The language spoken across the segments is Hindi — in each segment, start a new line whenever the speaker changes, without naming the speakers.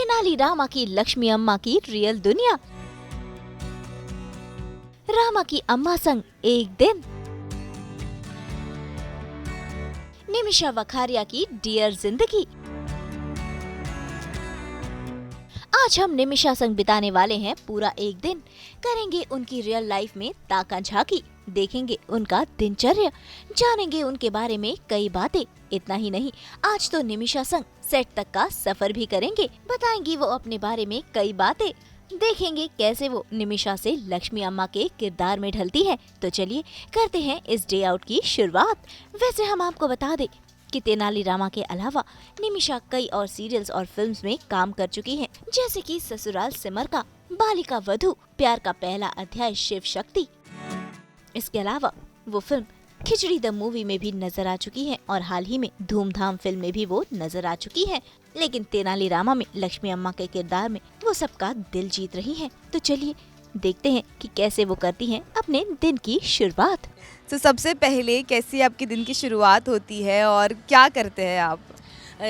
तेनाली रामा की लक्ष्मी अम्मा की रियल दुनिया। रामा की अम्मा संग एक दिन। निमिषा वखारिया की डियर जिंदगी। आज हम निमिषा संग बिताने वाले हैं पूरा एक दिन। करेंगे उनकी रियल लाइफ में ताका झाकी, देखेंगे उनका दिनचर्या, जानेंगे उनके बारे में कई बातें। इतना ही नहीं, आज तो निमिषा संग सेट तक का सफर भी करेंगे। बताएंगी वो अपने बारे में कई बातें। देखेंगे कैसे वो निमिषा से लक्ष्मी अम्मा के किरदार में ढलती है। तो चलिए करते हैं इस डे आउट की शुरुआत। वैसे हम आपको बता दें कि तेनाली रामा के अलावा निमिषा कई और सीरियल्स और फिल्म्स में काम कर चुकी हैं, जैसे कि ससुराल सिमर का, बालिका वधू, प्यार का पहला अध्याय, शिव शक्ति। इसके अलावा वो फिल्म खिचड़ी द मूवी में भी नजर आ चुकी है और हाल ही में धूमधाम फिल्म में भी वो नजर आ चुकी है। लेकिन तेनाली रामा में लक्ष्मी अम्मा के किरदार में वो सबका दिल जीत रही है। तो चलिए देखते हैं कि कैसे वो करती हैं अपने दिन की शुरुआत।
तो सबसे पहले कैसी आपकी दिन की शुरुआत होती है और क्या करते हैं आप?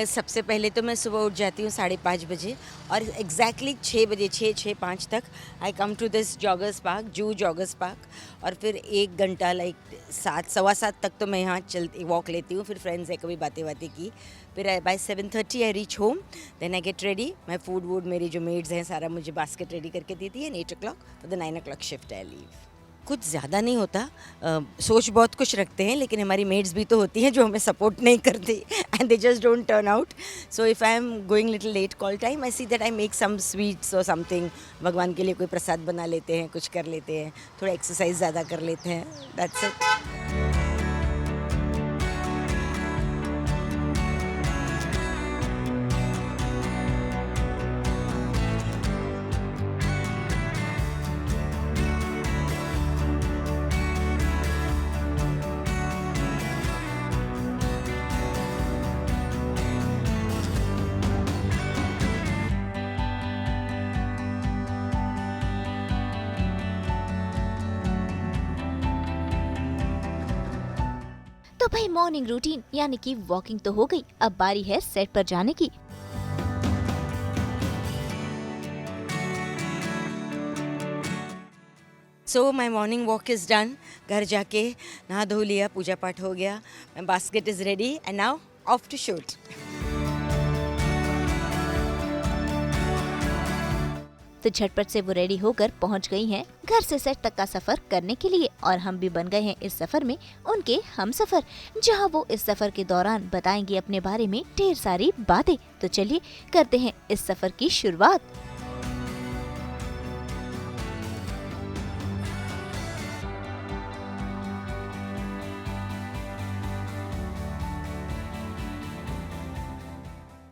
सबसे पहले तो मैं सुबह उठ जाती हूँ 5:30 बजे और एग्जैक्टली 6 बजे 6:05 तक I come to this joggers park, जू जॉगर्स पार्क। और फिर 1 घंटा लाइक 7 सवा 7 तक तो मैं यहाँ चलती वॉक लेती हूँ। फिर फ्रेंड्स है, कभी बातें की। फिर by 7:30 I reach home, then I get ready. My food would, मेरी जो मेड्स हैं सारा मुझे बास्केट रेडी करके देती है। 8 o'clock for the 9 o'clock shift I leave. कुछ ज़्यादा नहीं होता, सोच बहुत कुछ रखते हैं, लेकिन हमारी मेड्स भी तो होती हैं जो हमें सपोर्ट नहीं करती and they just don't turn out. So if I am going little late call time, I see that I make some sweets और समथिंग। भगवान के लिए कोई प्रसाद बना लेते हैं, कुछ कर लेते हैं, थोड़ा एक्सरसाइज ज़्यादा कर लेते हैं, दैट्स इट।
तो भाई मॉर्निंग रूटीन यानी कि वॉकिंग तो हो गई, अब बारी है सेट पर जाने की।
So my morning walk is done. घर जाके नहा धो लिया, पूजा पाठ हो गया, my basket is ready and now off to shoot.
तो झटपट से वो रेडी होकर पहुंच गई हैं घर से सेट तक का सफर करने के लिए। और हम भी बन गए हैं इस सफर में उनके हमसफर, जहां वो इस सफर के दौरान बताएंगी अपने बारे में ढेर सारी बातें। तो चलिए करते हैं इस सफर की शुरुआत।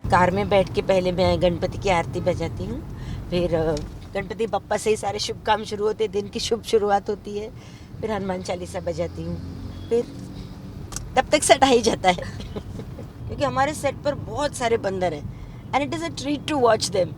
कार में बैठ के पहले मैं गणपति की आरती बजाती हूँ। फिर गणपति बप्पा से ही सारे शुभ काम शुरू होते हैं, दिन की शुभ शुरुआत होती है। फिर हनुमान चालीसा बजाती हूँ। फिर तब तक सेट आ ही जाता है क्योंकि हमारे सेट पर बहुत सारे बंदर हैं and it is a treat to watch them.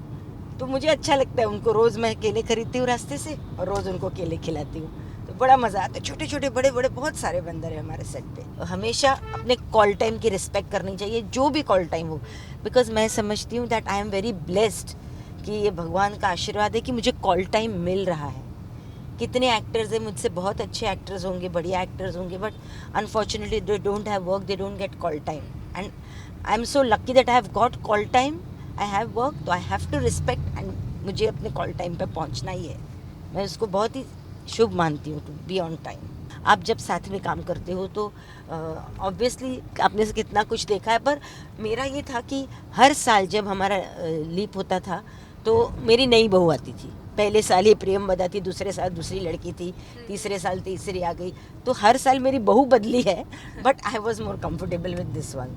तो मुझे अच्छा लगता है उनको, रोज़ मैं केले खरीदती हूँ रास्ते से और रोज़ उनको केले खिलाती हूँ। तो बड़ा मज़ा आता है। छोटे छोटे बड़े बड़े बहुत सारे बंदर हैं हमारे सेट पे। तो हमेशा अपने कॉल टाइम की रिस्पेक्ट करनी चाहिए, जो भी कॉल टाइम हो, बिकॉज मैं समझती हूँ that I am very blessed कि ये भगवान का आशीर्वाद है कि मुझे कॉल टाइम मिल रहा है। कितने एक्टर्स हैं, मुझसे बहुत अच्छे एक्टर्स होंगे, बढ़िया एक्टर्स होंगे, but unfortunately they don't have work, they don't get call time. And I am so lucky that I have got call time, I have work, तो I have to respect and मुझे अपने कॉल टाइम पे पहुंचना ही है। मैं उसको बहुत ही शुभ मानती हूँ, टू बी ऑन टाइम। आप जब साथ में काम करते हो तो ऑब्वियसली आपने से कितना कुछ देखा है, पर मेरा ये था कि हर साल जब हमारा लीप होता था तो मेरी नई बहू आती थी। पहले साल ये प्रियमवदा थी, दूसरे साल दूसरी लड़की थी, तीसरे साल तीसरी आ गई। तो हर साल मेरी बहू बदली है, but I was more comfortable with this one.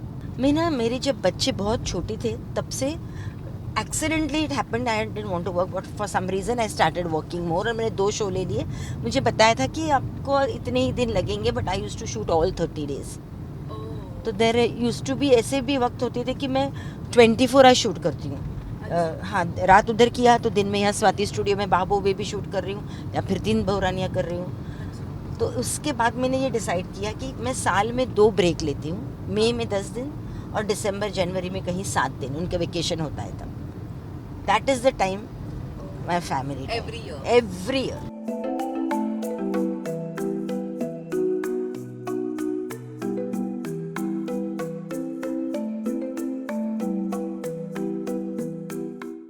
मेरे जब बच्चे बहुत छोटे थे तब से accidentally it happened, I didn't want to work, but for some reason I started working more. और मैंने 2 शो ले लिए। मुझे बताया था कि आपको इतने ही दिन लगेंगे, but I used to shoot all 30 days। तो देयर यूज्ड टू बी, ऐसे भी वक्त होते थे कि मैं 24 आवर शूट करती हूँ। हाँ, रात उधर किया तो दिन में यहाँ स्वाति स्टूडियो में बाबू बेबी शूट कर रही हूँ, या फिर 3 बहुरानियाँ कर रही हूँ। तो उसके बाद मैंने ये डिसाइड किया कि मैं साल में 2 ब्रेक लेती हूँ, मई में 10 दिन और दिसंबर जनवरी में कहीं 7 दिन, उनका वेकेशन होता है तब। That is the time my family.
Every year.
Every year.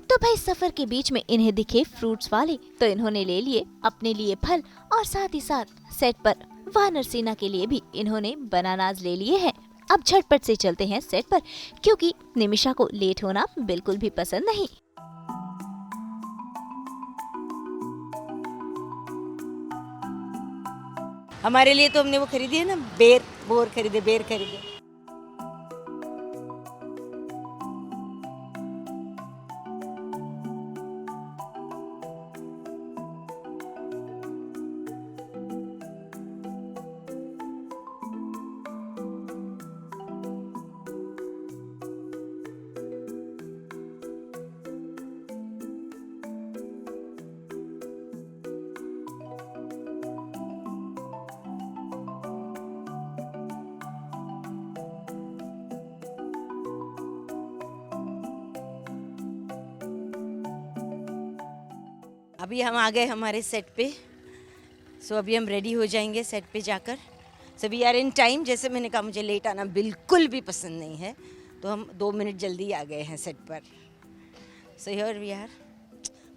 तो भाई सफर के बीच में इन्हें दिखे फ्रूट्स वाले तो इन्होंने ले लिए अपने लिए फल और साथ ही साथ सेट पर वानर सेना के लिए भी इन्होंने बनानास ले लिए हैं। अब झटपट से चलते हैं सेट पर क्योंकि निमिषा को लेट होना बिल्कुल भी पसंद नहीं।
हमारे लिए तो हमने वो खरीदी है ना, बोर खरीदे। अभी हम आ गए हमारे सेट पे। सो अभी हम रेडी हो जाएंगे सेट पे जाकर। So we are in time. जैसे मैंने कहा मुझे लेट आना बिल्कुल भी पसंद नहीं है, तो हम 2 मिनट जल्दी आ गए हैं सेट पर। So here we are.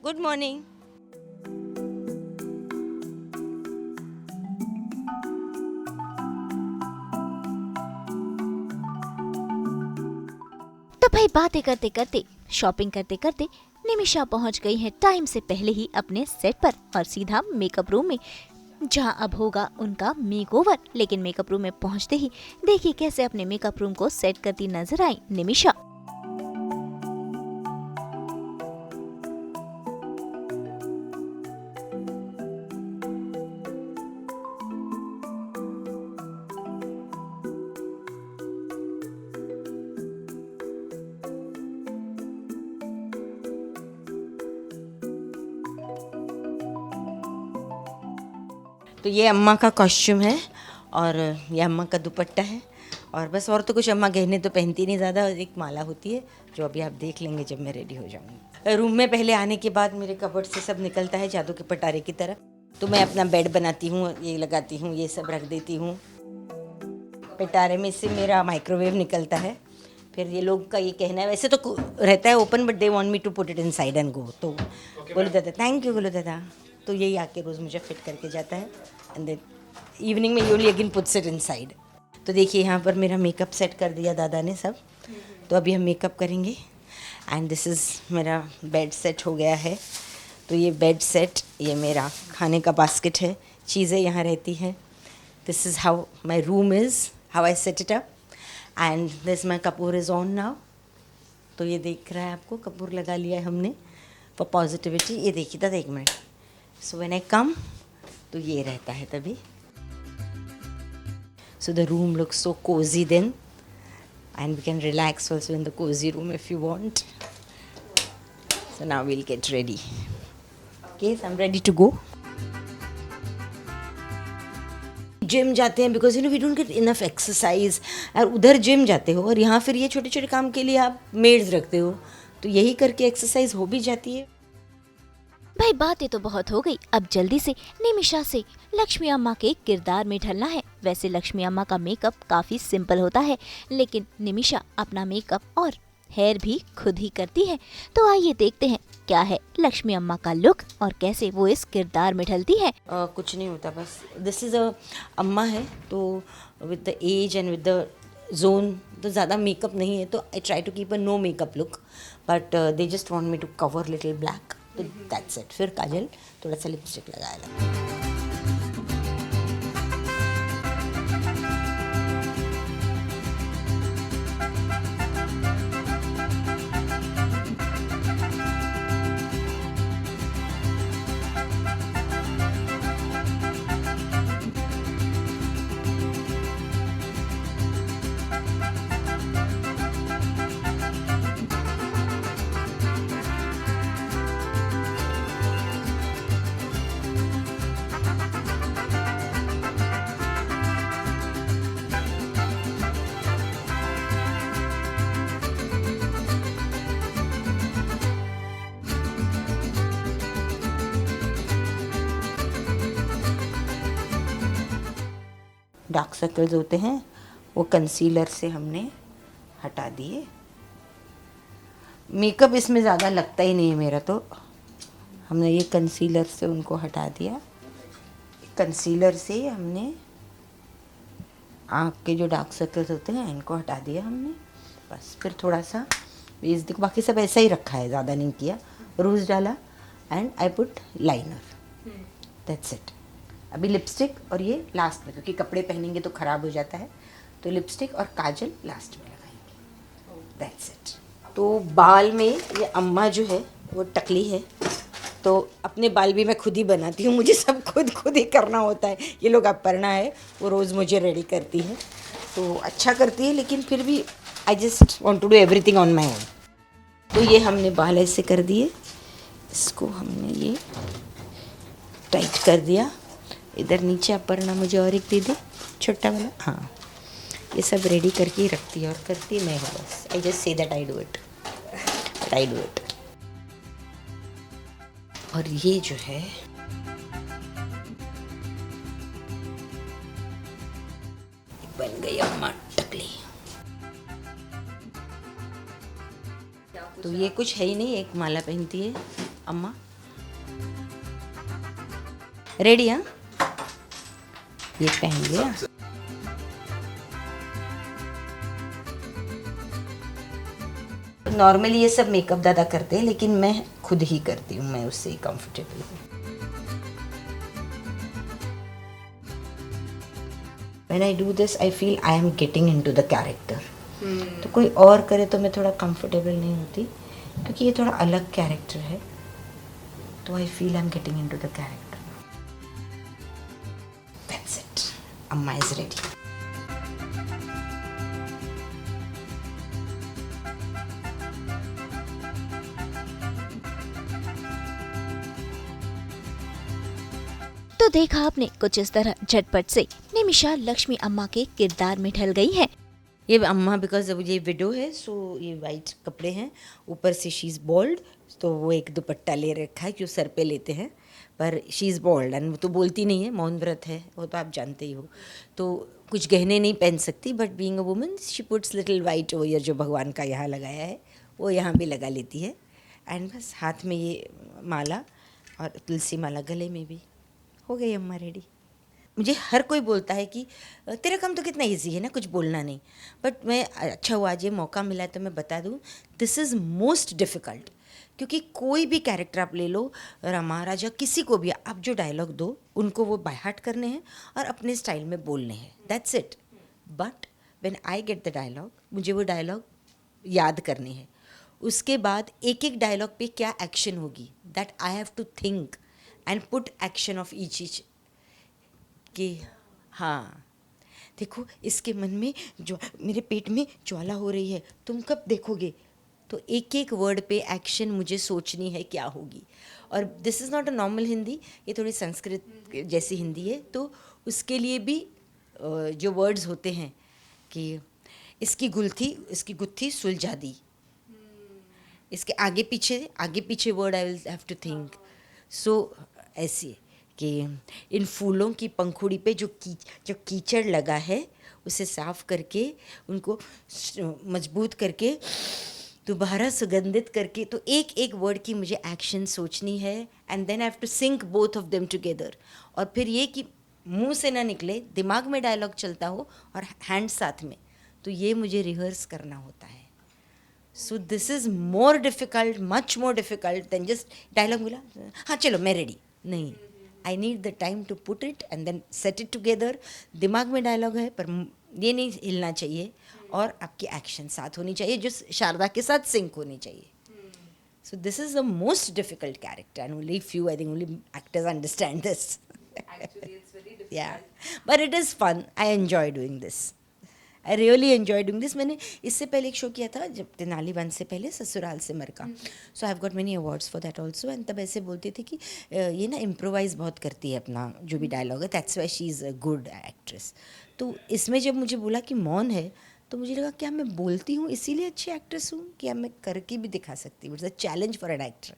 Good morning.
तो भाई बातें करते करते शॉपिंग करते करते निमिषा पहुंच गई है टाइम से पहले ही अपने सेट पर और सीधा मेकअप रूम में, जहां अब होगा उनका मेकओवर। लेकिन मेकअप रूम में पहुंचते ही देखिए कैसे अपने मेकअप रूम को सेट करती नजर आई निमिषा।
तो ये अम्मा का कॉस्ट्यूम है और ये अम्मा का दुपट्टा है और बस। और तो कुछ अम्मा गहने तो पहनती नहीं ज़्यादा, एक माला होती है जो अभी आप देख लेंगे जब मैं रेडी हो जाऊँगी। रूम में पहले आने के बाद मेरे कबर्ड से सब निकलता है जादू के पटारे की तरह। तो मैं अपना बेड बनाती हूँ, ये लगाती हूँ, ये सब रख देती हूँ। पटारे में से मेरा माइक्रोवेव निकलता है। फिर ये लोग का ये कहना है, वैसे तो रहता है open but they want me to put it inside and go. तो बोलो दादा, थैंक यू बोलो दादा। तो यही आके रोज़ मुझे फिट करके जाता है एंड देन इवनिंग में यूली अगेन पुट्स इट इनसाइड। तो देखिए यहाँ पर मेरा मेकअप सेट कर दिया दादा ने सब। तो अभी हम मेकअप करेंगे एंड दिस इज़ मेरा बेड सेट हो गया है। तो ये बेड सेट, ये मेरा खाने का बास्केट है, चीज़ें यहाँ रहती हैं। This is how my room is, how I set it up and this my Kapoor is on now. तो ये देख रहा है आपको, कपूर लगा लिया है हमने फॉर पॉजिटिविटी। ये देखिए दादा, 1 मिनट। सो व्हेन आई कम तो ये रहता है तभी। So the room looks so cozy then and we can relax also in the cozy room if you want. So now we'll get ready. Okay, so I am ready to go. Gym जाते हैं because we don't get enough exercise. और उधर जिम जाते हो और यहाँ फिर ये छोटे छोटे काम के लिए आप मेड्स रखते हो, तो यही करके एक्सरसाइज हो भी जाती है।
भाई बातें तो बहुत हो गई, अब जल्दी से निमिषा से लक्ष्मी अम्मा के किरदार में ढलना है। वैसे लक्ष्मी अम्मा का मेकअप काफी सिंपल होता है, लेकिन निमिषा अपना मेकअप और हेयर भी खुद ही करती है। तो आइए देखते हैं क्या है लक्ष्मी अम्मा का लुक और कैसे वो इस किरदार में ढलती है।
कुछ नहीं होता, बस दिस इज़ अ अम्मा है, तो with the age and with the zone तो ज़्यादा मेकअप नहीं है, तो I try to keep a no makeup look, but they just want me to cover little black, तो दैट्स इट। फिर काजल, थोड़ा सा लिपस्टिक लगाया लगा। डार्क सर्कल्स होते हैं वो कंसीलर से हमने हटा दिए। मेकअप इसमें ज़्यादा लगता ही नहीं है मेरा, तो हमने ये कंसीलर से उनको हटा दिया। कंसीलर से हमने आँख के जो डार्क सर्कल्स होते हैं इनको हटा दिया हमने। बस फिर थोड़ा सा बेस, देखो बाकी सब ऐसा ही रखा है, ज़्यादा नहीं किया। रूज डाला and I put liner, that's it. अभी लिपस्टिक और ये लास्ट में, क्योंकि कपड़े पहनेंगे तो ख़राब हो जाता है, तो लिपस्टिक और काजल लास्ट में लगाएंगे, दैट्स इट। तो बाल में ये अम्मा जो है वो टकली है, तो अपने बाल भी मैं खुद ही बनाती हूँ, मुझे सब खुद ही करना होता है। ये लोग अपर्णा है, वो रोज़ मुझे रेडी करती है, तो अच्छा करती है, लेकिन फिर भी I just want to do everything on my own. तो ये हमने बाल ऐसे कर दिए, इसको हमने ये टाइट कर दिया। इधर नीचे अपर्णा मुझे और एक दे दे, छोटा वाला। हाँ, ये सब रेडी करके ही रखती है, और करती मैं हूँ बस। I just say that I do it, but I do it. और ये जो है बन गई अम्मा टकली। तो ये कुछ है ही नहीं, एक माला पहनती है अम्मा। रेडी? हाँ, ये पहन लिया। नॉर्मली ये सब मेकअप दादा करते हैं, लेकिन मैं खुद ही करती हूँ, मैं उससे ही कंफर्टेबल हूँ। When I do this, I feel I am getting into the character. तो कोई और करे तो मैं थोड़ा कंफर्टेबल नहीं होती, क्योंकि ये थोड़ा अलग कैरेक्टर है, तो I feel I'm getting into the character. That's it. Amma is ready.
तो देखा आपने, कुछ इस तरह झटपट से निमिषा लक्ष्मी अम्मा के किरदार में ढल गई है।
ये अम्मा बिकॉज ये विडो है, सो ये वाइट कपड़े हैं, ऊपर से शी इज़ बॉल्ड, तो वो एक दुपट्टा ले रखा है, क्यों सर पे लेते हैं, पर शी इज़ बॉल्ड एंड वो तो बोलती नहीं है, मौन व्रत है, वो तो आप जानते ही हो। तो कुछ गहने नहीं पहन सकती, but being a woman she puts little white ओयर, जो भगवान का यहाँ लगाया है वो यहाँ भी लगा लेती है। एंड बस हाथ में ये माला और तुलसी माला गले में भी। हो गई अम्मा रेडी। मुझे हर कोई बोलता है कि तेरा काम तो कितना इजी है ना, कुछ बोलना नहीं, बट मैं अच्छा हुआ आज ये मौका मिला तो मैं बता दूँ, दिस इज़ मोस्ट डिफ़िकल्ट। क्योंकि कोई भी कैरेक्टर आप ले लो, रामा राजा, किसी को भी आप जो डायलॉग दो, उनको वो बाय हार्ट करने हैं और अपने स्टाइल में बोलने हैं, that's it. But when I get the dialogue, मुझे वो डायलॉग याद करने हैं, उसके बाद एक एक डायलॉग पे क्या एक्शन होगी, that I have to think and put action of each कि हाँ देखो इसके मन में जो, मेरे पेट में ज्वाला हो रही है, तुम कब देखोगे, तो एक एक वर्ड पे एक्शन मुझे सोचनी है क्या होगी। और this is not a normal Hindi, ये थोड़ी संस्कृत जैसी हिंदी है, तो उसके लिए भी जो वर्ड्स होते हैं कि इसकी गुत्थी सुलझा दी, इसके आगे पीछे word I will have to think. So ऐसे कि इन फूलों की पंखुड़ी पे जो कीचड़ लगा है उसे साफ करके, उनको मजबूत करके, दोबारा सुगंधित करके, तो एक एक वर्ड की मुझे एक्शन सोचनी है, and then I have to sync both of them together. और फिर ये कि मुंह से ना निकले, दिमाग में डायलॉग चलता हो और हैंड साथ में, तो ये मुझे रिहर्स करना होता है। So this is more difficult, much more difficult than just dialogue मिला, हाँ चलो मैं रेडी, नहीं, I need the time to put it and then set it together. दिमाग में डायलॉग है पर ये नहीं हिलना चाहिए, और आपकी एक्शन साथ होनी चाहिए, जो शारदा के साथ सिंक होनी चाहिए। सो this is the most difficult character and only few, I think only actors understand this. Yeah, but it is fun. I enjoy doing this. I really enjoy doing this. मैंने इससे पहले एक शो किया था, जब तेनाली वन से पहले, ससुराल से मरका, so I have got many awards for that also. And तब ऐसे बोलते थे कि ये ना इम्प्रोवाइज़ बहुत करती है अपना जो भी डायलॉग है, that's why she is a good actress. तो इसमें जब मुझे बोला कि मौन है, तो मुझे लगा क्या मैं बोलती हूँ इसीलिए अच्छी एक्ट्रेस हूँ, क्या मैं करके भी दिखा सकती हूँ। It's a challenge for an actor.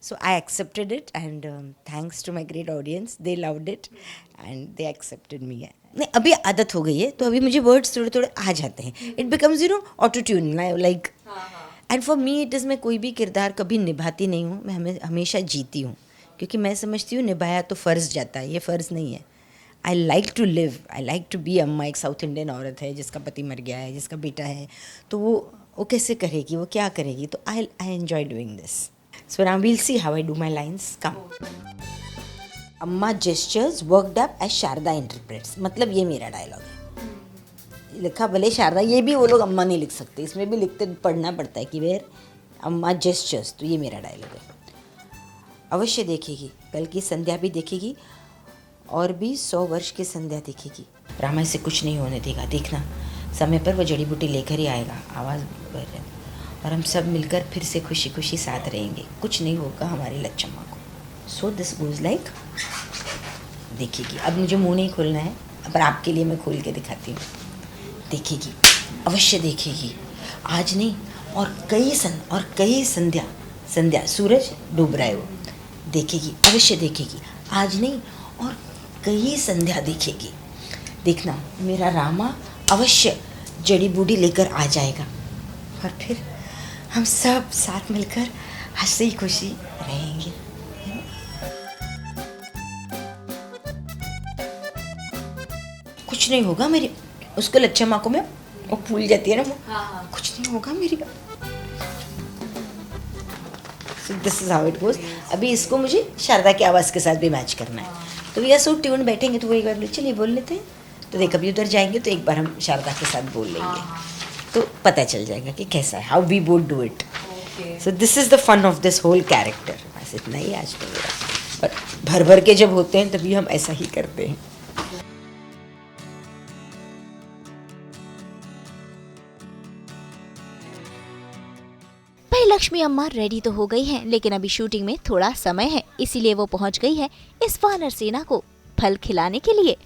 So I accepted it, and thanks to my great audience, they loved it and they accepted me. नहीं, अभी आदत हो गई है, तो अभी मुझे वर्ड्स थोड़े थोड़े आ जाते हैं. It becomes auto tune like. And for me it is, मैं कोई भी किरदार कभी निभाती नहीं हूँ, मैं हमेशा जीती हूँ. क्योंकि मैं समझती हूँ निभाया तो फ़र्ज़ जाता है, ये फ़र्ज़ नहीं है. I like to live, I like to be Amma. एक साउथ इंडियन औरत है जिसका पति मर गया है, जिसका बेटा है, तो वो कैसे करेगी, वो क्या करेगी. तो I enjoy doing this. So now we'll see how I do my lines. Come. अम्मा gestures worked up as Sharada interprets. मतलब ये मेरा डायलॉग है. लिखा भले शारदा, ये भी वो लोग अम्मा नहीं लिख सकते, इसमें भी लिखते पढ़ना पड़ता है कि वेयर अम्मा जेस्चर्स. तो ये मेरा डायलॉग है. अवश्य देखेगी, कल की संध्या भी देखेगी, और भी 100 वर्ष की संध्या देखेगी. रामा से कुछ नहीं होने देगा, देखना समय पर वो जड़ी बूटी लेकर ही आएगा. आवाज़ बढ़ रही, और हम सब मिलकर फिर से खुशी खुशी साथ रहेंगे. कुछ नहीं होगा हमारी लच्छम्मा को. So this goes like. देखेगी. अब मुझे मुंह नहीं खोलना है, पर आपके लिए मैं खोल के दिखाती हूँ. देखेगी, अवश्य देखेगी. आज नहीं, और कई संध्या सूरज डूब रहा है वो. देखेगी, अवश्य देखेगी. आज नहीं, और कई संध्या देखेगी. देखना मेरा रामा अवश्य जड़ी बूटी लेकर आ जाएगा, और फिर हम सब साथ मिलकर हंसी खुशी रहेंगे. कुछ नहीं होगा मेरी, उसको लच्छम्मा को मैं, वो फूल जाती है ना वो. कुछ नहीं होगा मेरी. This is how it goes. अभी इसको मुझे शारदा की आवाज़ के साथ भी मैच करना है. तो ये सो ट्यून बैठेंगे तो वो एक बार चलिए बोल लेते हैं. तो देख अभी उधर जाएंगे तो एक बार हम शारदा के साथ बोल लेंगे, तो पता चल जाएगा कि कैसा है, how we would do it. So this is the fun of this whole character. बस इतना ही आज तो मेरा. पर भर भर के जब होते हैं तभी हम ऐसा ही करते हैं.
लक्ष्मी अम्मा रेडी तो हो गई हैं, लेकिन अभी शूटिंग में थोड़ा समय है, इसीलिए वो पहुंच गई है इस वानर सेना को फल खिलाने के लिए.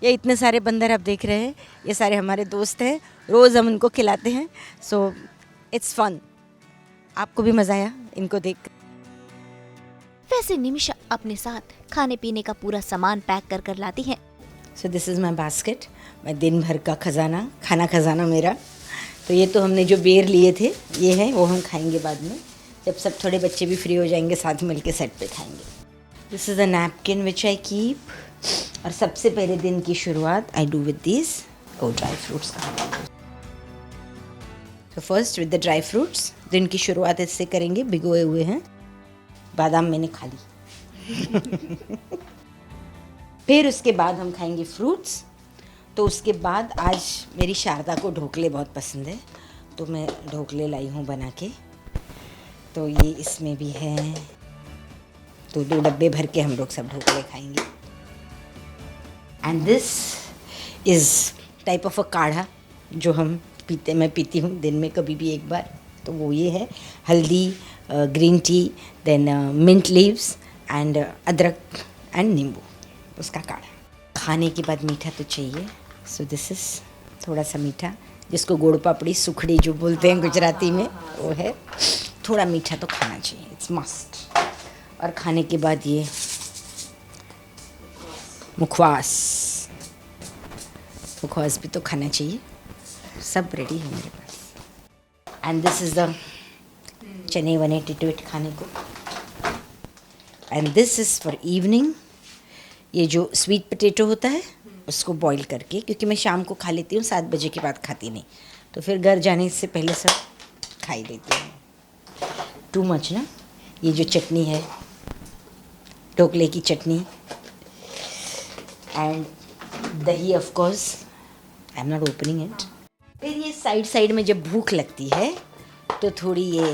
ये इतने सारे बंदर आप देख रहे हैं, ये सारे हमारे दोस्त हैं. रोज़ हम उनको खिलाते हैं. So it's fun. आपको भी मज़ा आया इनको देख.
वैसे निमिषा अपने साथ खाने पीने का पूरा सामान पैक कर कर लाती है.
So this is my basket. मैं दिन भर का खजाना, खाना खजाना मेरा. तो ये तो हमने जो बेर लिए थे ये है, वो हम खाएंगे बाद में, जब सब थोड़े बच्चे भी फ्री हो जाएंगे, साथ मिल के सेट पे खाएंगे. This is a napkin which I keep. और सबसे पहले दिन की शुरुआत I do with this dry fruits. तो first with the dry fruits. दिन की शुरुआत इससे करेंगे. भिगोए हुए हैं बादाम मैंने खा ली. फिर उसके बाद हम खाएंगे फ्रूट्स. तो उसके बाद आज मेरी शारदा को ढोकले बहुत पसंद है, तो मैं ढोकले लाई हूँ बना के. तो ये इसमें भी है, तो 2 डब्बे भर के हम लोग सब ढोकले खाएंगे. And this is type of a काढ़ा जो हम पीते, मैं पीती हूँ दिन में कभी भी एक बार. तो वो ये है हल्दी, green tea, then mint leaves and अदरक एंड नींबू, उसका काढ़ा. खाने के बाद मीठा तो चाहिए. सो दिस इज़ थोड़ा सा मीठा, जिसको गुड़ पापड़ी सुखड़ी जो बोलते हैं गुजराती में, वो है. थोड़ा मीठा तो खाना चाहिए, इट्स मस्ट. और खाने के बाद ये मुखवास भी तो खाना चाहिए. सब रेडी है मेरे पास. एंड दिस इज़ द चने वने टिटवेट खाने को. And this is for evening. ये जो स्वीट पोटैटो होता है उसको बॉईल करके, क्योंकि मैं शाम को खा लेती हूँ, 7 बजे के बाद खाती नहीं, तो फिर घर जाने से पहले सब खा ही लेती हूँ. टू मच ना. ये जो चटनी है, ढोकले की चटनी, एंड दही of course, I am not opening it. फिर ये साइड साइड में जब भूख लगती है तो थोड़ी ये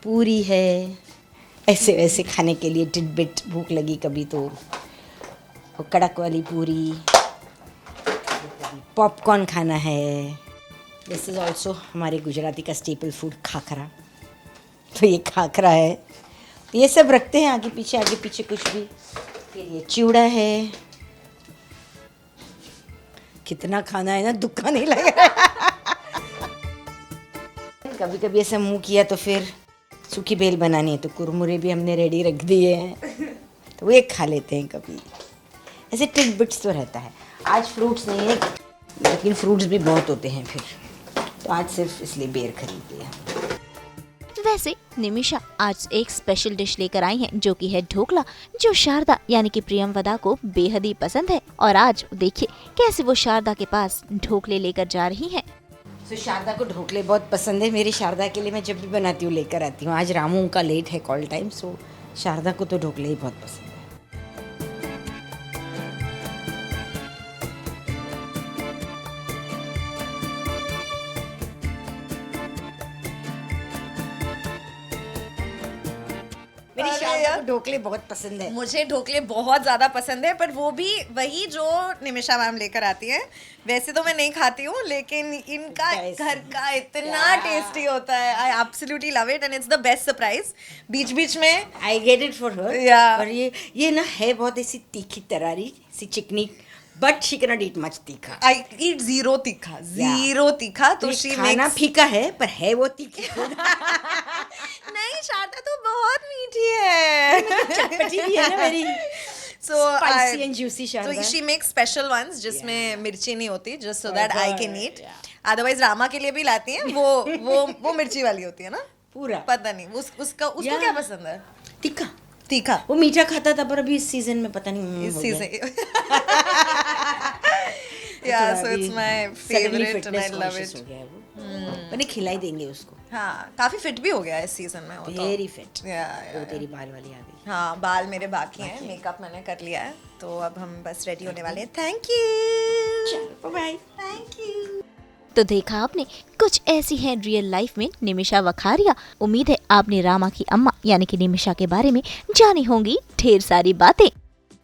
पूरी है, ऐसे वैसे खाने के लिए टिडबिट भूख लगी कभी तो वो कड़क वाली पूरी, पॉपकॉर्न खाना है। दिस इज़ ऑल्सो हमारे गुजराती का स्टेपल फूड खाखरा, तो ये खाखरा है। ये सब रखते हैं आगे पीछे कुछ भी। फिर ये चिवड़ा है, कितना खाना है ना, दुक्का नहीं लग रहा। कभी कभी ऐसा मुंह किया तो फिर सूखी बेल बनानी है तो कुरमुरे भी हमने रेडी रख दिए हैं, तो वो एक खा लेते हैं कभी। ऐसे टिडबिट्स तो रहता है। आज फ्रूट्स नहीं है, लेकिन फ्रूट्स भी बहुत होते हैं फिर, तो आज सिर्फ इसलिए बेर खरीद लिया।
वैसे निमिषा आज एक स्पेशल डिश लेकर आई हैं, जो कि है ढोकला, जो शारदा यानी कि प्रियमवदा को बेहद ही पसंद है। और आज देखिए कैसे वो शारदा के पास ढोकले लेकर जा रही हैं।
तो शारदा को ढोकले बहुत पसंद है। मेरी शारदा के लिए मैं जब भी बनाती हूँ लेकर आती हूँ। आज रामू का लेट है कॉल टाइम, सो शारदा को तो ढोकले ही बहुत पसंद है। मेरी शारदा को ढोकले बहुत पसंद है।
मुझे ढोकले बहुत ज़्यादा पसंद है, पर वो भी वही जो निमिषा मैम लेकर आती हैं। वैसे तो मैं नहीं खाती हूँ, लेकिन इनका घर का इतना टेस्टी होता है। I absolutely love it and it's the best surprise. बीच बीच में
I get it for her.
Yeah.
और ये ना है बहुत ऐसी तीखी तरारी सी चिकनी, but she can not eat much तीखा।
आई ईट जीरो तीखा तो शी
खाना
मेक्स
फीका है पर है वो तीखी।
नहीं, शारदा तो बहुत मीठी है।
चटपटी भी है ना मेरी।
So
Spicy and juicy Sharda.
So she makes special ones जिसमें मिर्ची नहीं होती, just so
For
that I
her,
can eat.
yeah.
Otherwise Rama के लिए भी लाती हैं, वो मिर्ची वाली होती है ना।
पूरा
पता नहीं उसको
Yeah.
क्या पसंद है।
तीखा।
तीखा
वो मीठा खाता था पर अभी इस सीजन में पता नहीं
इस
हो गया।
Season. Yeah, so it's my
Suddenly
favorite and I
fitness
love
conscious
it.
हो गया है वो। मैंने खिलाई देंगे उसको।
हाँ, काफी फिट भी हो गया है इस सीजन में वो तो।
Very fit.
Yeah,
वो तेरी बाल वाली आ गई।
हाँ, बाल मेरे बाकी हैं, मेकअप मैंने कर लिया है, तो अब हम बस रेडी होने वाले हैं। Thank you.
चलो बाय।
Thank you.
तो देखा आपने, कुछ ऐसी है रियल लाइफ में निमिषा वखारिया। उम्मीद है आपने रामा की अम्मा यानी कि निमिषा के बारे में जानी होंगी ढेर सारी बातें।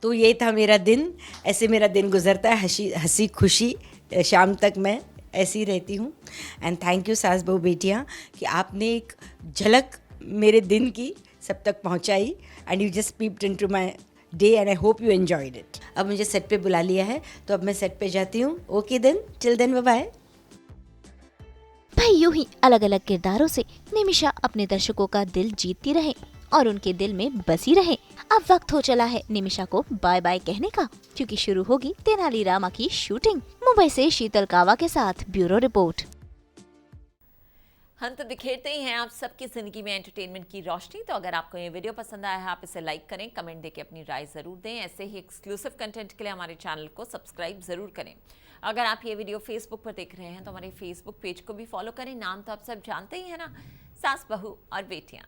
तो ये था मेरा दिन। ऐसे मेरा दिन गुजरता है, हंसी खुशी शाम तक मैं ऐसी रहती हूँ। एंड थैंक यू सास बहू बेटियाँ कि आपने एक झलक मेरे दिन की सब तक पहुँचाई। And you just peeped into my day and I hope you enjoyed it. अब मुझे सेट पे बुला लिया है तो अब मैं सेट पे जाती हूँ। Okay then, till then, bye bye.
भाई यूं ही अलग अलग किरदारों से निमिषा अपने दर्शकों का दिल जीतती रहे और उनके दिल में बसी रहे। अब वक्त हो चला है निमिषा को बाय बाय कहने का, क्योंकि शुरू होगी तेनाली रामा की शूटिंग। मुंबई से शीतल कावा के साथ ब्यूरो रिपोर्ट।
हम तो बिखेरते ही हैं आप सबकी जिंदगी में एंटरटेनमेंट की रोशनी। तो अगर आपको ये वीडियो पसंद आया है, आप इसे लाइक करें, कमेंट देके अपनी राय ज़रूर दें। ऐसे ही एक्सक्लूसिव कंटेंट के लिए हमारे चैनल को सब्सक्राइब ज़रूर करें। अगर आप ये वीडियो फेसबुक पर देख रहे हैं तो हमारे फेसबुक पेज को भी फॉलो करें। नाम तो आप सब जानते ही हैं ना, सास बहू और बेटियाँ।